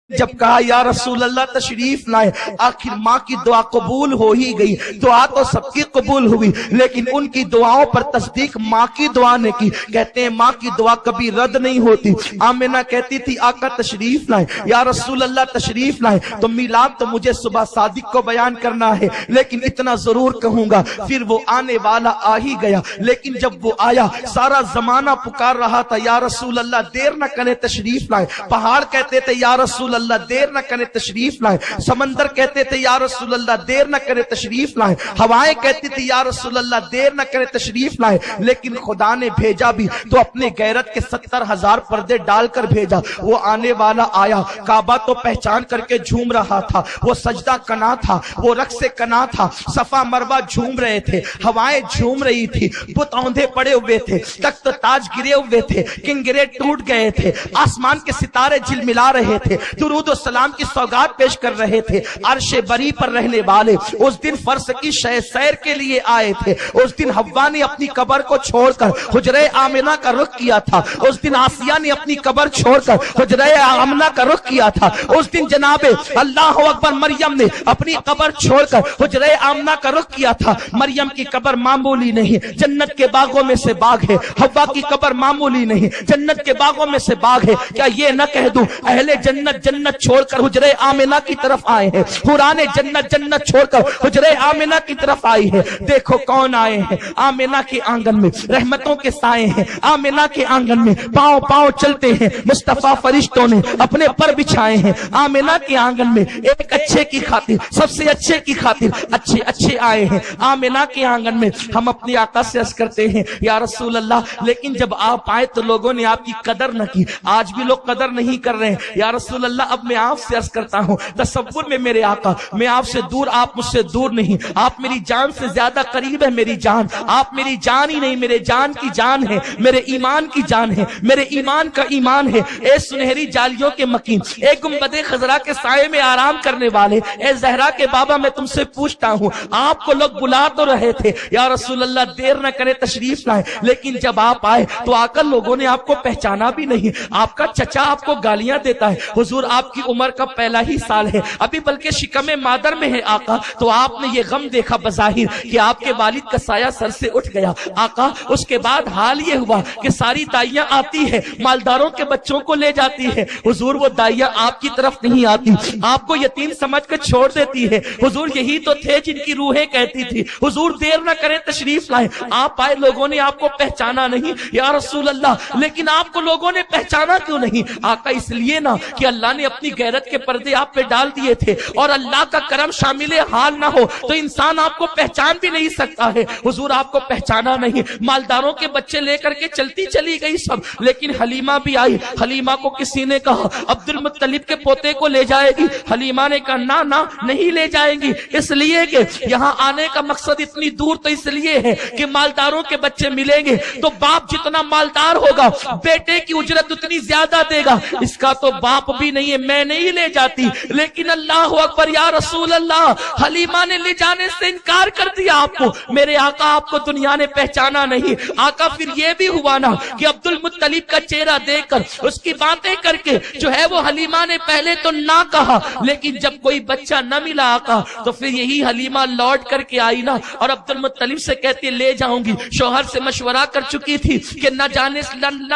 جب کہا یا رسول اللہ تشریف لائے، آخر ماں کی دعا قبول ہو ہی گئی۔ دعا تو سب کی قبول ہوئی، لیکن ان کی دعاؤں پر تصدیق ماں کی دعا نے کی۔ کہتے ہیں ماں کی دعا کبھی رد نہیں ہوتی۔ آمنہ کہتی تھی آقا تشریف لائے، یا رسول اللہ تشریف لائے، تو میلاد تو مجھے صبح صادق کو بیان کرنا ہے، لیکن اتنا ضرور کہوں گا۔ پھر وہ آنے والا آ ہی گیا، لیکن جب وہ آیا سارا زمانہ پکار رہا تھا یا رسول اللہ دیر نہ کرے تشریف لائے۔ پہاڑ کہتے تھے یا رسول اللہ دیر نہ کرے تشریف لائے، سمندر کہتے تھے یا رسول اللہ دیر نہ کرے تشریف لائے، ہوائیں کہتی تھی یا رسول اللہ دیر نہ کرے تشریف لائے، لیکن خدا نے بھیجا بھی تو اپنے غیرت کے 70,000 پردے ڈال کر بھیجا۔ وہ آنے والا آیا، کعبہ تو پہچان کر کے جھوم رہا تھا، وہ سجدہ کنا تھا، وہ رقص کنا تھا، صفا مروہ جھوم رہے تھے، ہوائیں جھوم رہی تھی، بت اوندھے پڑے ہوئے تھے، تخت تاج گرے ہوئے تھے، کنگرے ٹوٹ گئے تھے، آسمان کے ستارے جھلملا رہے تھے، درود و سلام کی سوگات پیش کر رہے تھے۔ عرش بری پر رہنے والے اس دن فرش کی سیر کے لیے آئے تھے۔ اس دن حوا نے اپنی قبر کو چھوڑ کر حجرہ آمنہ کا رخ کیا تھا۔ اس دن آسیہ نے اپنی قبر چھوڑ کر حجرہ آمنہ کا رخ کیا تھا۔ اس دن جناب اللہ اکبر مریم نے اپنی قبر چھوڑ کر حجرہ آمنہ کا رخ کیا تھا۔ مریم کی قبر معمولی نہیں، جنت کے باغوں میں سے باغ ہے۔ حوا کی قبر معمولی نہیں، جنت کے باغوں میں سے باغ ہے۔ کیا یہ نہ کہہ دوں اہل جنت جنت چھوڑ کر حجرہ آمنہ کی طرف آئے ہیں، حوران جنت جنت چھوڑ کر حجرہ آمنہ کی طرف آئی ہے۔ دیکھو کون آئے ہیں، آمنہ کے آنگن میں رحمتوں کے سائے ہیں، آمنہ کے آنگن میں پاؤں پاؤں چلتے ہیں، مصطفیٰ فرشتوں نے اپنے پر بچھائے ہیں۔ آمنہ کے آنگن میں ایک اچھے کی خاطر، سب سے اچھے کی خاطر اچھے اچھے آئے ہیں۔ آمنہ کے آنگن میں ہم اپنی آقا سے عرض کرتے ہیں یا رسول اللہ، لیکن جب آپ آئے تو لوگوں نے آپ کی قدر نہ کی، آج بھی لوگ قدر نہیں کر رہے ہیں۔ یا رسول اللہ اب میں آپ سے عرض کرتا ہوں، تصور میں میرے آقا، میں آپ سے دور، آپ مجھ سے دور نہیں، آپ میری جان سے زیادہ قریب ہے۔ میری جان، آپ میری جان ہی نہیں، میرے جان کی جان ہے، میرے ایمان کی جان ہے، میرے ایمان کا ایمان ہے۔ اے سنہری جالیوں کے مکین، اے گنبد خضرا کے سائے میں آرام کرنے والے، اے زہرا کے بابا، میں تم سے پوچھتا ہوں، آپ کو لوگ بلا تو رہے تھے یا رسول اللہ دیر نہ کرے تشریف لائیں، لیکن جب آپ آئے تو آ کر لوگوں نے آپ کو پہچانا بھی نہیں۔ آپ کا چچا آپ کو گالیاں دیتا ہے، حضور آپ کی عمر کا پہلا ہی سال ہے ابھی، بلکہ شکم مادر میں ہے آقا، تو آپ نے یہ غم دیکھا بظاہر کہ آپ کے والد کا سایہ سر سے اٹھ گیا آقا۔ اس کے بعد حال یہ ہوا کہ ساری دائیاں آتی ہے، مالداروں کے بچوں کو لے جاتی ہے، حضور وہ دائیاں آپ کی طرف نہیں آتی، آپ کو یتیم سمجھ کر چھوڑ دیتی ہے۔ حضور یہی تو تھے جن کی روحیں کہتی تھی حضور دیر نہ کریں تشریف لائیں۔ آپ آئے، لوگوں نے آپ کو پہچانا نہیں یا رسول اللہ، لیکن آپ کو لوگوں نے پہچانا کیوں نہیں آقا؟ اس لیے نا کہ اللہ نے اپنی غیرت کے پردے آپ پہ ڈال دیے تھے، اور اللہ کا کرم شامل حال نہ ہو تو انسان آپ کو پہچان بھی نہیں سکتا ہے۔ حضور آپ کو پہچانا نہیں، مالداروں کے بچے لے کر کے چلتی چلی گئی سب، لیکن حلیمہ بھی آئی۔ حلیمہ کو کسی نے کہا عبد المطلب کے پوتے کو لے جائے گی، حلیمہ نے کہا نہ نہ نہیں لے جائیں گی، اس لیے کہ یہاں آنے کا مقصد اتنی دور تو اس لیے ہے کہ مالداروں کے بچے ملیں گے تو باپ جتنا مالدار ہوگا بیٹے کی اجرت اتنی زیادہ دے گا۔ اس کا تو باپ بھی نہیں ہے، میں نہیں لے جاتی، لیکن اللہ اکبر یا رسول اللہ، حلیمہ نے لے جانے سے انکار کر دیا آپ کو۔ میرے آقا آپ کو دنیا نے پہچانا نہیں آقا۔ پھر یہ بھی ہوا نا کہ عبد المطلب کا چہرہ دیکھ کر، اس کی باتیں کر کے جو ہے وہ حلیمہ نے پہلے تو نہ کہا، لیکن جب کوئی بچہ نہ ملا آقا تو پھر یہی حلیمہ لوٹ کر کے آئی نا، اور عبد المطلب سے کہتی لے جاؤں گی۔ شوہر سے مشورہ کر چکی تھی کہ نہ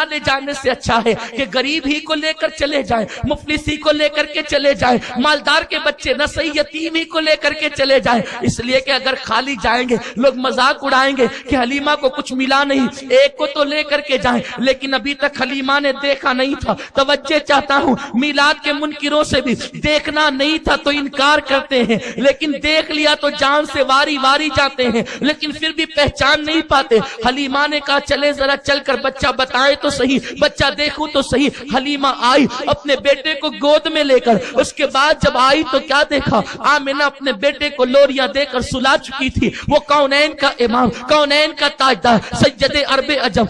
لے جانے سے اچھا ہے کہ غریب ہی کو لے کر چلے جائیں، مفلس ہی کو لے کر کے چلے جائیں، مالدار کے بچے نہ صحیح یتیم ہی کو لے کر کے چلے جائیں، اس لیے کہ اگر خالی جائیں گے لوگ مذاق اڑائیں گے کہ حلیمہ کو کچھ ملا نہیں، ایک کو تو لے کر کے جائیں۔ لیکن ابھی تک حلیمہ نے دیکھا نہیں تھا۔ توجہ چاہتا ہوں، میلاد کے منکروں سے بھی دیکھنا نہیں تھا تو انکار کرتے ہیں، لیکن دیکھ لیا تو جان سے واری واری جاتے ہیں، لیکن پھر بھی پہچان نہیں پاتے۔ حلیمہ نے کہا چلے ذرا چل کر بچہ بتائے تو صحیح، بچہ دیکھوں تو صحیح۔ حلیمہ آئی اپنے بیٹے کو گود میں لے کر، اس کے بعد جب آئی تو کیا دیکھا؟ آمنہ اپنے بیٹے کو لوریاں دے کر سلا چکی تھی۔ وہ کونین کا امام، کونین کا تاجدار، سید عرب عجم،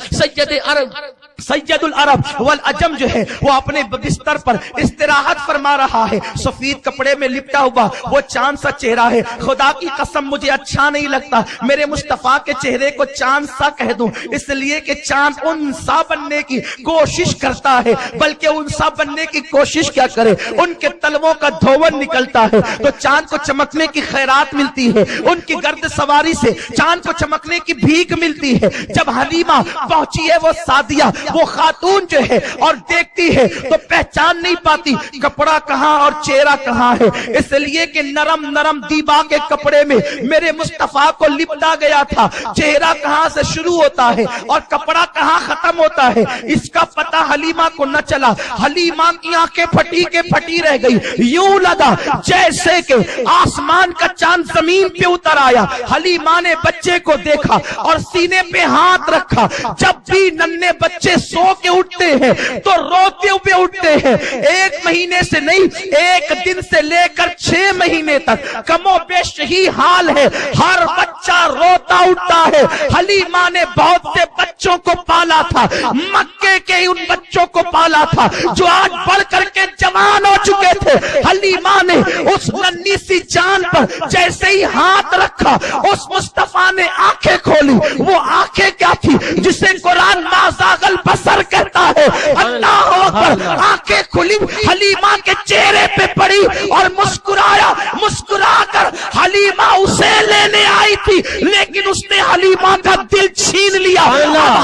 سید العرب والعجم جو ہے وہ اپنے بستر پر استراحت فرما رہا ہے، سفید کپڑے میں لپٹا ہوا وہ چاند سا چہرہ ہے۔ خدا کی قسم مجھے اچھا نہیں لگتا میرے مصطفیٰ کے چہرے کو چاند سا کہہ دوں، اس لیے کہ چاند انسا بننے کی کوشش کرتا ہے، بلکہ انسا بننے کی کوشش کیا کرے, ان کے تلووں کا دھون نکلتا ہے تو چاند کو چمکنے کی خیرات ملتی ہے, ان کی گرد سواری سے چاند کو چمکنے کی بھیک ملتی ہے. جب حلیمہ پہنچی ہے وہ سعدیہ, وہ خاتون جو ہے, اور دیکھتی ہے تو پہچان نہیں پاتی کپڑا کہاں اور چہرہ کہاں ہے, اس لیے کہ نرم نرم دیبا کے کپڑے میں میرے مصطفیٰ کو لپٹا گیا تھا. چہرہ کہاں سے شروع ہوتا ہے اور کپڑا کہاں ختم ہوتا ہے, اس کا پتہ حلیمہ کو نہ چلا. حلیمہ کی آنکھیں پھٹی کے پھٹی رہ گئی, یوں لگا جیسے کہ آسمان کا چاند زمین پہ اتر آیا. حلیمہ نے بچے کو دیکھا اور سینے پہ ہاتھ رکھا. جب بھی ننھے بچے سو کے اٹھتے ہیں تو روتے ہوئے اٹھتے ہیں, 1 مہینے سے نہیں 1 دن سے لے کر 6 مہینے تک کم و بیش یہی حال ہے, ہر بچہ روتا اٹھتا ہے. حلیمہ نے بہت سے بچوں کو پالا تھا, مکے کے ان بچوں کو پالا تھا جو آج بڑھ کر کے جوان ہو چکے تھے. حلیمہ نے اس ننھی سی جان پر جیسے ہی ہاتھ رکھا, اس مصطفیٰ نے آنکھیں کھولی. وہ آنکھیں کیا تھی جسے قرآن ما زاغ البصر کہتا ہے, اللہ اکبر. آنکھیں کھلی, حلیمہ کے چہرے پہ پڑی اور مسکرایا. مسکرا کر حلیمہ اسے لینے آئی تھی لیکن اس نے حلیمہ کا دل چھین لیا.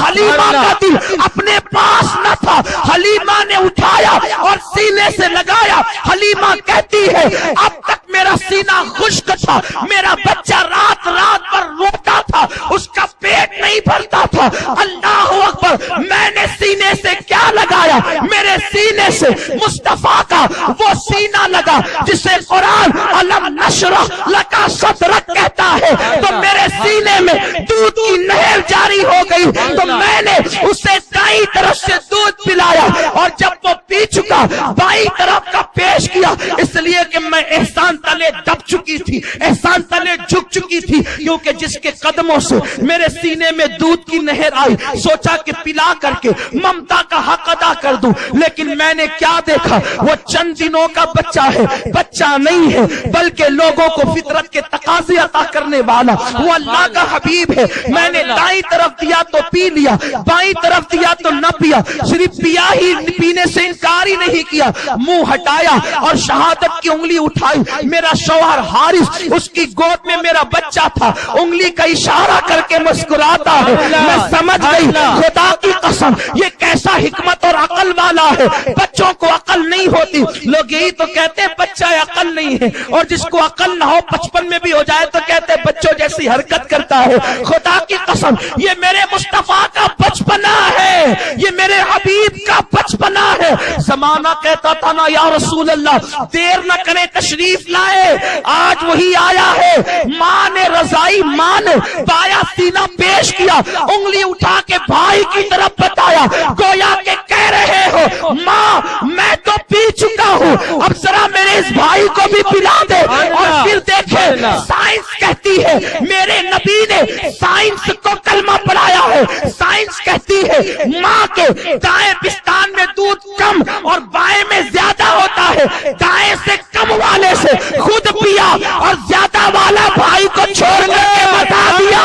حلیمہ کا دل اپنے پاس نہ تھا, حلیمہ نے اٹھایا اور سینے سے لگایا. حلیمہ کہتی ہے اب تک میرا سینہ خشک تھا, میرا بچہ رات رات پر روتا تھا, اس کا پیٹ نہیں بھرتا تھا. اللہ اکبر, میں نے سینے سے کیا لگایا, میرے سینے سے مصطفیٰ کا وہ سینہ لگا جسے قرآن علم نشرح لکا صدرک کہتا ہے. تو میرے سینے میں دودھ کی نہر جاری ہو گئی تو میں نے اسے دائیں طرف سے دودھ پلایا اور جب وہ پی چکا بائیں طرف کا پیش کیا, اس لیے کہ میں احسان تلے دب چکی تھی, احسان تلے جھک چکی تھی, کیونکہ جس کے قدموں سے میرے سینے میں دودھ کی نہر آئی سوچا کہ پلا کر کے ممتا کا حق ادا کر دوں. لیکن میں نے کیا دیکھا, وہ چند دنوں کا بچہ ہے, بچہ نہیں ہے بلکہ لوگوں کو فطرت کے تقاضے عطا کرنے والا وہ اللہ کا حبیب ہے. میں نے دائیں طرف دیا تو پی لیا, بائیں طرف دیا تو نہ پیا, صرف پیا ہی, پینے سے انکار ہی نہیں کیا. منہ ہٹایا اور شہادت کی انگلی اٹھائی. میرا شوہر حارث, اس کی گود میں میرا بچہ تھا, انگلی کا اشارہ کر کے مسکراتا ہے. میں سمجھ گئی خدا کی قسم یہ کیسا حکمت اور عقل والا ہے. بچوں کو عقل نہیں ہوتی, لوگ یہی تو کہتے ہیں بچہ عقل نہیں ہے, اور جس کو عقل نہ ہو 55 میں بھی ہو جائے تو کہتے ہیں بچوں جیسی حرکت کرتا ہے. خدا کی قسم یہ میرے مصطفیٰ کا بچپنا ہے, یہ میرے حبیب کا بچپنا ہے. زمانہ کہتا تھا نا یا رسول اللہ دیر نہ کرے تشریف لائے, آج وہی آیا ہے. ماں نے رضائی, ماں نے بایا سینہ پیش کیا, انگلی اٹھا کے بھائی کی طرف بتایا, گویا کہ کہہ رہے ہو ماں میں تو پی چکا ہوں, اب ذرا میرے اس بھائی کو بھی پلا دے. اور پھر دیکھیں سائنس کہتی ہے, میرے نبی نے سائنس کو کلمہ پڑھایا ہے. سائنس کہتی ہے ماں کے دائیں پستان میں دودھ کم اور بائیں میں زیادہ ہوتا ہے, دائیں سے کم والے سے خود پیا اور زیادہ والا بھائی کو چھوڑنے کے بتا دیا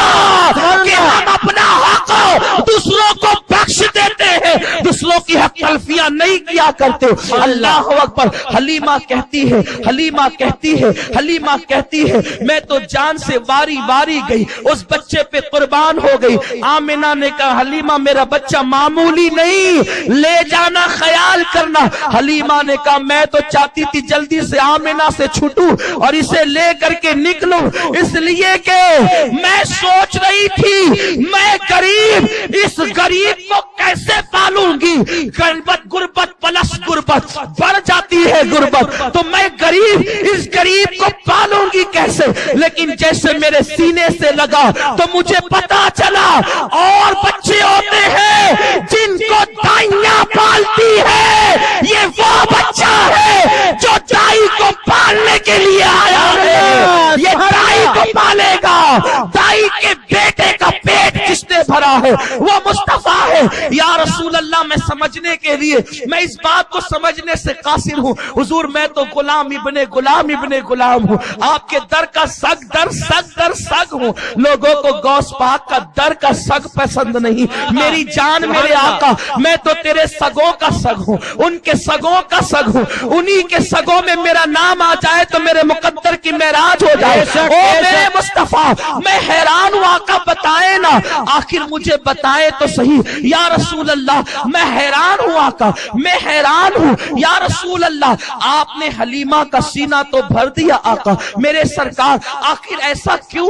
کہ ہم اپنا حق دوسروں کو بخش دیتے ہیں, دوسروں کی حق تلفیاں نہیں کیا کرتے. اللہ اکبر. حلیمہ کہتی ہے, حلیمہ کہتی ہے, حلیمہ کہتی ہے میں تو جان سے واری واری گئی, اس بچے پہ قربان ہو گئی. آمنہ نے کہا حلیمہ میرا بچہ معمولی نہیں, لے جانا خیال کرنا. حلیمہ نے کہا میں تو چاہتی تھی جلدی سے آمنہ سے چھوٹوں اور اسے لے کر کے نکلوں, اس لیے کہ میں سوچ رہی تھی میں غریب, اس غریب کو کیسے پالوں گی. غربت پلس غربت بڑھ جاتی ہے غربت, تو میں غریب, اس غریب کو پالوں گی کیسے. لیکن جیسے میرے سینے سے لگا تو مجھے پتا چلا اور بچے ہوتے ہیں جن کو دائیاں پالتی ہے, یہ وہ بچہ ہے جو دائی کو پالنے کے لیے آیا ہے. یہ دائی کو پالے گا, دائی کے بیٹے کا پیٹ جس نے بھرا ہے وہ مصطفیٰ ہے. ہے یا رسول اللہ میں سمجھنے کے لیے میں اس بات کو سمجھنے سے قاصر ہوں حضور میں تو غلام ابن غلام ہوں آپ کے در کا سگ ہوں لوگوں کو غوث پاک کا در کا سگ پسند نہیں میری جان میرے آقا میں تو تیرے سگوں کا سگ ہوں ان کے سگوں کا سگ ہوں انہی کے سگوں میں میرا نام آ جائے تو میرے مقدر کی معراج ہو جائے او میرے مصطفیٰ میں حیران ہوں آقا بتائے نا آخر مجھے بتائے تو صحیح یا رسول اللہ میں حیران ہوں آقا میں حیران ہوں یا رسول اللہ آپ نے حلیمہ کا سینہ تو بھر دیا آقا میرے سرکار آخر ایسا کیوں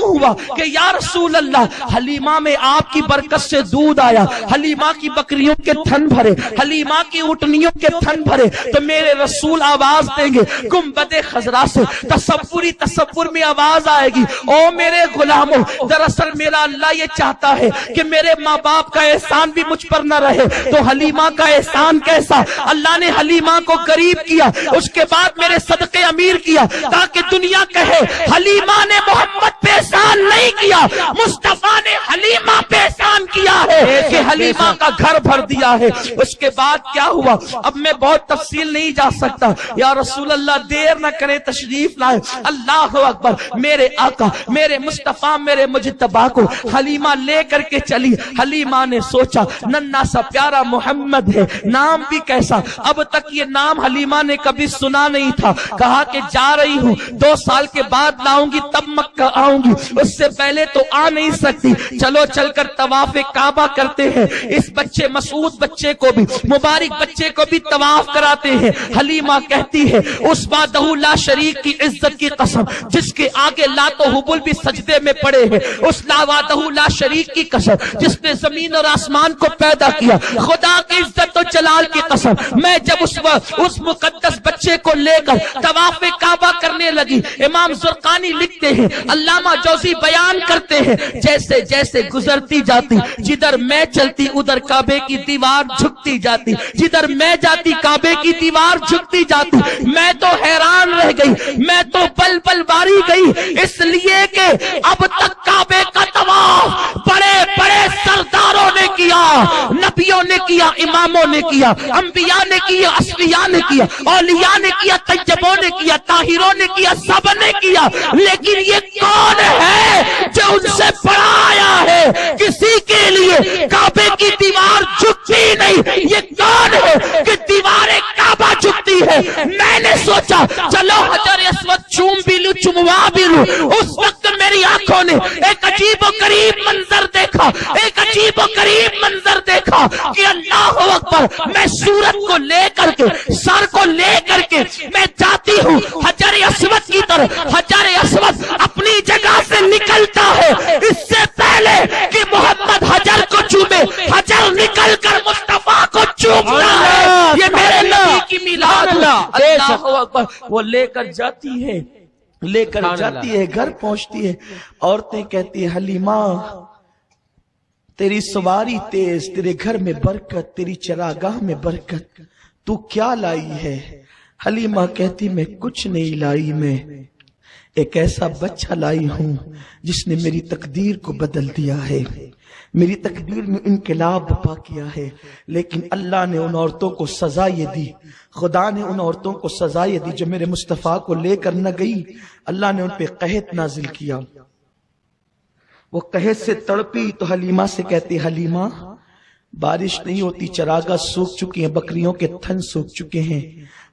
ہوا کہ یا رسول اللہ حلیمہ میں آپ کی برکت سے دودھ آیا حلیمہ کی بکریوں کے تھن بھرے حلیمہ کی اٹھنیوں کے تھن بھرے تو میرے رسول آواز دیں گے گنبد خضرا سے تصور میں آواز آئے گی او میرے غلاموں دراصل میرا اللہ یہ چاہتا ہے کہ میرے ماں باپ کا احسان بھی مجھ پر نہ رہے تو حلیمہ کا احسان کیسا اللہ نے حلیمہ کو غریب کیا اس کے بعد میرے صدقے امیر کیا تاکہ دنیا کہے حلیمہ نے محمد پہ احسان نہیں کیا مصطفیٰ نے حلیمہ پہ احسان کیا ہے کہ حلیمہ کا گھر بھر دیا ہے اس کے بعد کیا ہوا اب میں بہت تفصیل نہیں جا سکتا یا رسول اللہ دیر نہ کرے تشریف لائے اللہ اکبر میرے آقا میرے مصطفیٰ میرے مجتبی کو حلیمہ لے کر کے چلی حلیمہ نے سوچا ننھا سا پیارا محمد ہے نام بھی کیسا اب تک یہ نام حلیمہ نے کبھی سنا نہیں تھا کہا کہ جا رہی ہوں 2 سال کے بعد لاؤں گی تب مکہ آؤں گی اس سے پہلے تو آ نہیں سکتی چلو چل کر طواف کعبہ کرتے ہیں اس بچے مسعود بچے کو بھی مبارک بچے کو بھی طواف کراتے ہیں حلیمہ کہتی ہے اس وحدہ لا شریک کی عزت کی قسم جس کے آگے لات و حبل بھی سجدے میں پڑے ہیں اس وحدہ لا شریک کی قسم جس نے زمین اور آسمان کو پیدا کیا خدا کی عزت و جلال کی قسم میں جب اس مقدس بچے کو لے کر طواف کعبہ کرنے لگی امام زرقانی لکھتے ہیں علامہ جوزی بیان کرتے ہیں جیسے جیسے گزرتی جاتی جدھر میں چلتی ادھر کعبے کی دیوار جھکتی جاتی جدھر میں جاتی کعبے کی دیوار جھکتی جاتی میں تو حیران رہ گئی میں تو بل بل باری گئی اس لیے کہ اب تک کعبے کا طواف بڑے بڑے سرداروں نے کیا نبیوں نے کیا اماموں نے کیا انبیاء نے کیا اصفیاء نے کیا اولیاء نے کیا طیبوں نے کیا طاہروں نے کیا سب نے کیا لیکن یہ کون ہے جو ان سے بڑا آیا ہے کسی کے لیے کعبے کی دیوار جھکتی نہیں یہ کون ہے کہ دیوار کعبہ جھکتی ہے میں نے سوچا چلو حجر اسود چوم بھی لوں چموا بھی لوں اس وقت میری آنکھوں نے ایک عجیب و غریب منظر دیکھا ایک عجیب و غریب منظر دیکھا کہ اللہ اکبر میں سورت کو لے کر کے سر کو لے کر کے میں جاتی ہوں حجر اسود کی طرف حجر اسود اپنی جگہ سے نکلتا ہے اس سے پہلے کہ محمد حجر کو چومے حجر نکل کر مصطفیٰ کو چومتا ہے یہ میرے نبی کی میلاد اللہ اکبر وہ لے کر جاتی ہے گھر پہنچتی ہے عورتیں کہتی ہیں حلیمہ تیری سواری تیز تیرے گھر میں برکت تیری چراگاہ میں برکت تو کیا لائی ہے حلیمہ کہتی میں کچھ نہیں لائی میں ایک ایسا بچہ لائی ہوں جس نے میری تقدیر کو بدل دیا ہے میری تقدیر میں انقلاب برپا کیا ہے لیکن اللہ نے ان عورتوں کو سزا یہ دی خدا نے ان عورتوں کو سزا یہ دی جو میرے مصطفیٰ کو لے کر نہ گئی اللہ نے ان پہ قحط نازل کیا وہ قحط سے تڑپی تو حلیمہ سے کہتی حلیمہ بارش نہیں ہوتی چراگاہ سوکھ چکی ہیں بکریوں کے تھن سوکھ چکے ہیں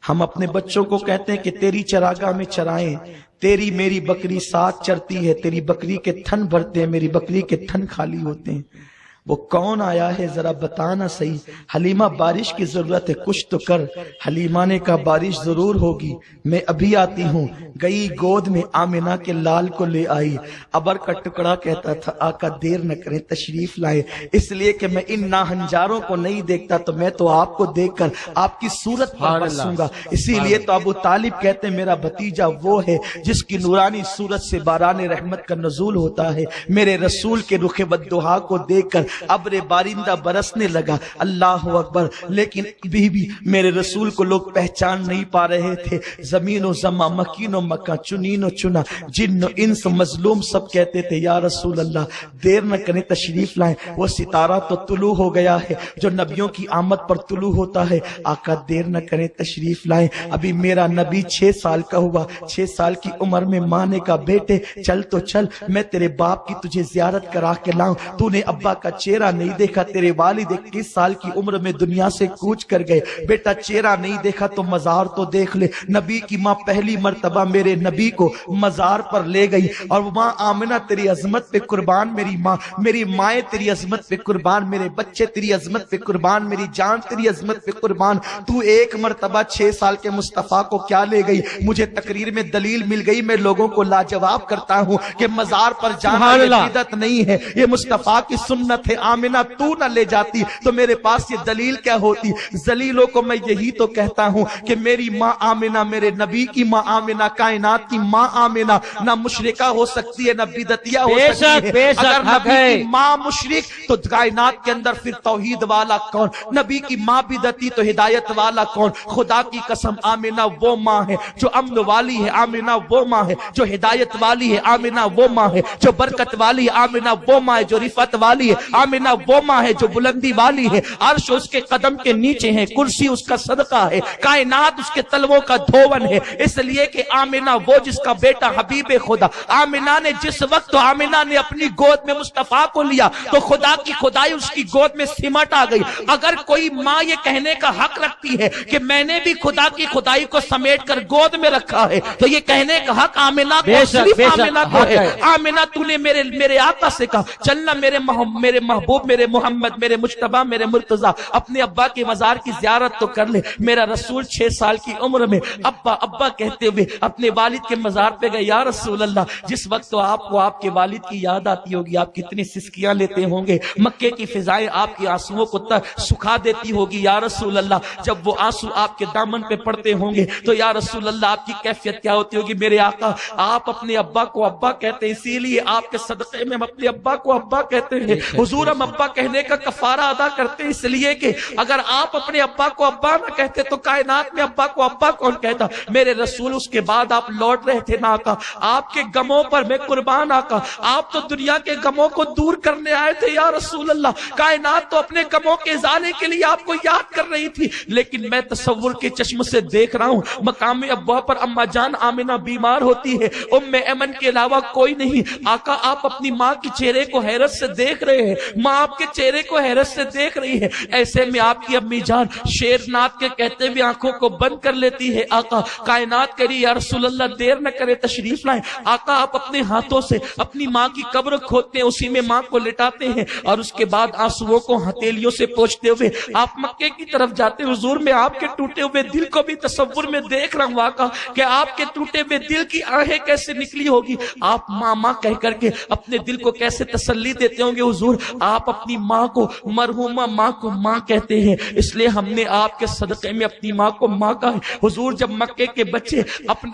ہم اپنے بچوں کو کہتے ہیں کہ تیری چراگاہ میں چرائیں تیری میری بکری ساتھ چرتی ہے تیری بکری کے تھن بھرتے ہیں میری بکری کے تھن خالی ہوتے ہیں وہ کون آیا ہے ذرا بتانا صحیح حلیمہ بارش کی ضرورت ہے کچھ تو کر حلیمہ نے کہا بارش ضرور ہوگی میں ابھی آتی ہوں گئی گود میں آمنہ کے لال کو لے آئی ابر کا ٹکڑا کہتا تھا آقا دیر نہ کریں تشریف لائے اس لیے کہ میں ان ناہنجاروں کو نہیں دیکھتا تو میں تو آپ کو دیکھ کر آپ کی صورت پر بسوں گا اسی لیے تو ابو طالب کہتے ہیں میرا بھتیجا وہ ہے جس کی نورانی صورت سے باران رحمت کا نزول ہوتا ہے میرے رسول کے رخ بددہا کو دیکھ کر ابر بارندہ برسنے لگا، اللہ اکبر۔ لیکن بھی میرے رسول کو لوگ پہچان نہیں پا رہے تھے۔ زمین و زمان، مکین و مکان، چنین و چنا، جن و انس، مظلوم سب کہتے تھے یا رسول اللہ دیر نہ کریں تشریف لائیں، وہ ستارہ تو طلوع ہو گیا ہے جو نبیوں کی آمد پر طلوع ہوتا ہے، آقا دیر نہ کریں تشریف لائیں۔ ابھی میرا نبی 6 سال کا ہوا، 6 سال کی عمر میں ماں نے کہا بیٹے چل تو چل، میں تیرے باپ کی تجھے زیارت کرا کے لاؤں، تو نے ابا کا چہرہ نہیں دیکھا، تیرے والد 21 سال کی عمر میں دنیا سے کوچ کر گئے، بیٹا چہرہ نہیں دیکھا تو مزار تو دیکھ لے۔ نبی کی ماں پہلی مرتبہ میرے نبی کو مزار پر لے گئی، اور ماں آمنہ تیری عظمت پہ قربان میری ماں، میری مائیں تیری عظمت پہ قربان، میرے بچے تیری عظمت پہ قربان، میری جان تیری عظمت پہ قربان۔ تو ایک مرتبہ 6 سال کے مصطفیٰ کو کیا لے گئی؟ مجھے تقریر میں دلیل مل گئی، میں لوگوں کو لاجواب کرتا ہوں کہ مزار پر جانا یہ بدعت نہیں ہے، یہ مصطفیٰ کی سنت ہے۔ آمنہ تو نہ لے جاتی تو میرے پاس یہ دلیل کیا ہوتی؟ ذلیلوں کو میں یہی تو کہتا ہوں کہ میری ماں آمنہ، میرے نبی کی ماں آمنہ، کائنات کی ماں آمنہ نہ مشرکہ ہو سکتی ہے نہ بدعتیہ ہو سکتی ہے۔ اگر نبی کی ماں مشرک تو کائنات کے اندر پھر توحید والا کون؟ نبی کی ماں بدعتی تو ہدایت والا کون؟ خدا کی قسم آمنہ وہ ماں ہے جو امن والی ہے، آمنہ وہ ماں ہے جو ہدایت والی ہے، آمنہ وہ ماں ہے جو برکت والی ہے، آمنہ وہ ماں ہے جو رفعت والی ہے، آمنہ وہ ماں ہے جو بلندی والی ہے۔ عرش اس کے قدم کے نیچے ہے، کرسی اس کا صدقہ ہے، کائنات اس کے تلووں کا دھون ہے، اس لیے کہ آمنہ وہ جس کا بیٹا حبیب خدا، آمنہ نے جس وقت آمنہ نے اپنی گود میں مصطفیٰ کو لیا تو خدا کی خدائی اس کی گود میں سمٹ آ گئی۔ اگر کوئی ماں یہ کہنے کا حق رکھتی ہے کہ میں نے بھی خدا کی خدائی کو سمیٹ کر گود میں رکھا ہے تو یہ کہنے کا حق آمنہ کو، صرف آمنہ کو ہے۔ آمنہ تو نے میرے آقا سے کہا چلنا میرے محبوب، میرے محمد، میرے مجتبیٰ، میرے مرتضیٰ، اپنے ابا کے مزار کی زیارت تو کر لے۔ میرا رسول 6 سال کی عمر میں ابا ابا کہتے ہوئے اپنے والد کے مزار پہ گئے۔ یا رسول اللہ جس وقت تو آپ کو آپ کے والد کی یاد آتی ہوگی، آپ کتنی سسکیاں لیتے ہوں گے، مکے کی فضائیں آپ کی آنسوؤں کو سکھا دیتی ہوگی۔ یا رسول اللہ جب وہ آنسو آپ کے دامن پہ پڑتے ہوں گے تو یا رسول اللہ آپ کی کیفیت کیا ہوتی ہوگی؟ میرے آقا آپ اپنے ابا کو ابا کہتے ہیں، اسی لیے آپ کے صدقے میں ہم اپنے ابا کو ابا کہتے ہیں۔ حضور ہم ابا کہنے کا کفارہ ادا کرتے ہیں، اس لیے کہ اگر آپ اپنے ابا کو ابا نہ کہتے تو کائنات میں ابا کو ابا کون کہتا؟ میرے رسول اس کے بعد آپ لوٹ رہے تھے نا آقا، آپ کے غموں پر میں قربان آقا، آپ تو دنیا کے غموں کو دور کرنے آئے تھے یا رسول اللہ، کائنات تو اپنے غموں کے ازالے کے لیے آپ کو یاد کر رہی تھی، لیکن میں تصور کے چشم سے دیکھ رہا ہوں مقام ابوا پر اما جان آمنہ بیمار ہوتی ہے، ام ایمن کے علاوہ کوئی نہیں۔ آقا آپ اپنی ماں کے چہرے کو حیرت سے دیکھ رہے ہیں، ماں آپ کے چہرے کو حیرت سے دیکھ رہی ہے، ایسے میں آپ کی امی جان شیر نات کے کہتے ہوئے آنکھوں کو بند کر لیتی ہے۔ آقا کائنات کری یا رسول اللہ دیر نہ کرے تشریف لائیں۔ آقا آپ اپنے ہاتھوں سے اپنی ماں کی قبر کھودتے ہیں، اسی میں ماں کو لٹاتے ہیں اور اس کے بعد آنسوؤں کو ہتھیلیوں سے پوچھتے ہوئے آپ مکے کی طرف جاتے ہیں۔ حضور میں آپ کے ٹوٹے ہوئے دل کو بھی تصور میں دیکھ رہا ہوں آقا کہ آپ کے ٹوٹے ہوئے دل کی آہیں کیسے نکلی ہوگی، آپ ماں ماں کہہ کر کے اپنے دل کو کیسے تسلی دیتے ہوں گے۔ حضور آپ اپنی ماں کو، مرحومہ ماں کو ماں کہتے ہیں، اس لیے ہم نے آپ کے صدقے میں اپنی ماں کو ماں کہا ہے۔ حضور جب مکے کے بچے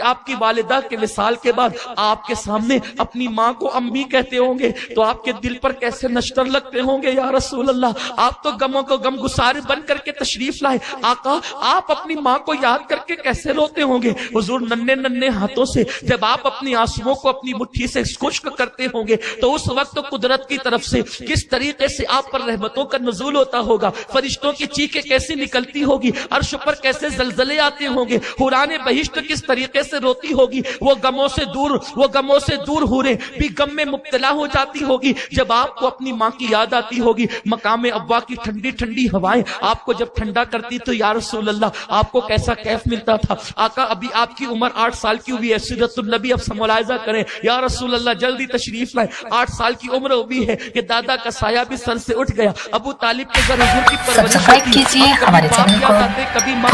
آپ کی والدہ کے وصال کے بعد آپ کے سامنے اپنی ماں کو امی کہتے ہوں گے تو آپ کے دل پر کیسے نشتر لگتے ہوں گے یا رسول اللہ۔ آپ تو غموں کو غم گسار بن کر کے تشریف لائے، آقا آپ اپنی ماں کو یاد کر کے کیسے روتے ہوں گے۔ حضور ننھے ننھے ہاتھوں سے جب آپ اپنی آنسوؤں کو اپنی مٹھی سے خشک کرتے ہوں گے تو اس وقت قدرت کی طرف سے کس طریقے سے آپ پر رحمتوں کا نزول ہوتا ہوگا، فرشتوں کی چیخیں کیسی نکلتی ہوگی، عرش پر کیسے زلزلے آتے ہوں گے، حوران بہشت کس طریقے سے روتی ہوگی، وہ غموں سے دور حوریں بھی غم میں مبتلا ہو جاتی ہوگی جب آپ کو اپنی ماں کی یاد آتی ہوگی۔ مقام ابوا کی ٹھنڈی ٹھنڈی ہوائیں آپ کو جب ٹھنڈا کرتی تو یا رسول اللہ آپ کو کیسا کیف ملتا تھا۔ آقا ابھی آپ کی عمر 8 سال کی ہوئی ہے، سیرت النبی اب ملاحظہ کریں یا رسول اللہ جلدی تشریف لائیں۔ 8 سال کی عمر ہوئی ہے کہ دادا کا سایہ بھی سر سے اٹھ گیا۔ ابو طالب کے گھر حضور کی پرورش سبسکرائب کیجئے ہمارے چینل کو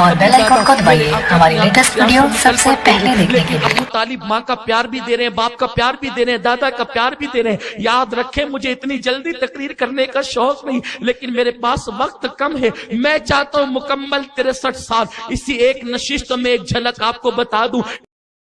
اور بیل آئیکن کو دبائیے ہماری لیٹسٹ ویڈیو سب سے پہلے دیکھنے کے لیے۔ ابو طالب ماں کا پیار بھی دے رہے ہیں، باپ کا پیار بھی دے رہے ہیں، دادا کا پیار بھی دے رہے ہیں۔ یاد رکھیں مجھے اتنی جلدی تقریر کرنے کا شوق نہیں، لیکن میرے پاس وقت کم ہے، میں چاہتا ہوں مکمل 63 سال اسی ایک نشست میں ایک جھلک آپ کو بتا دوں۔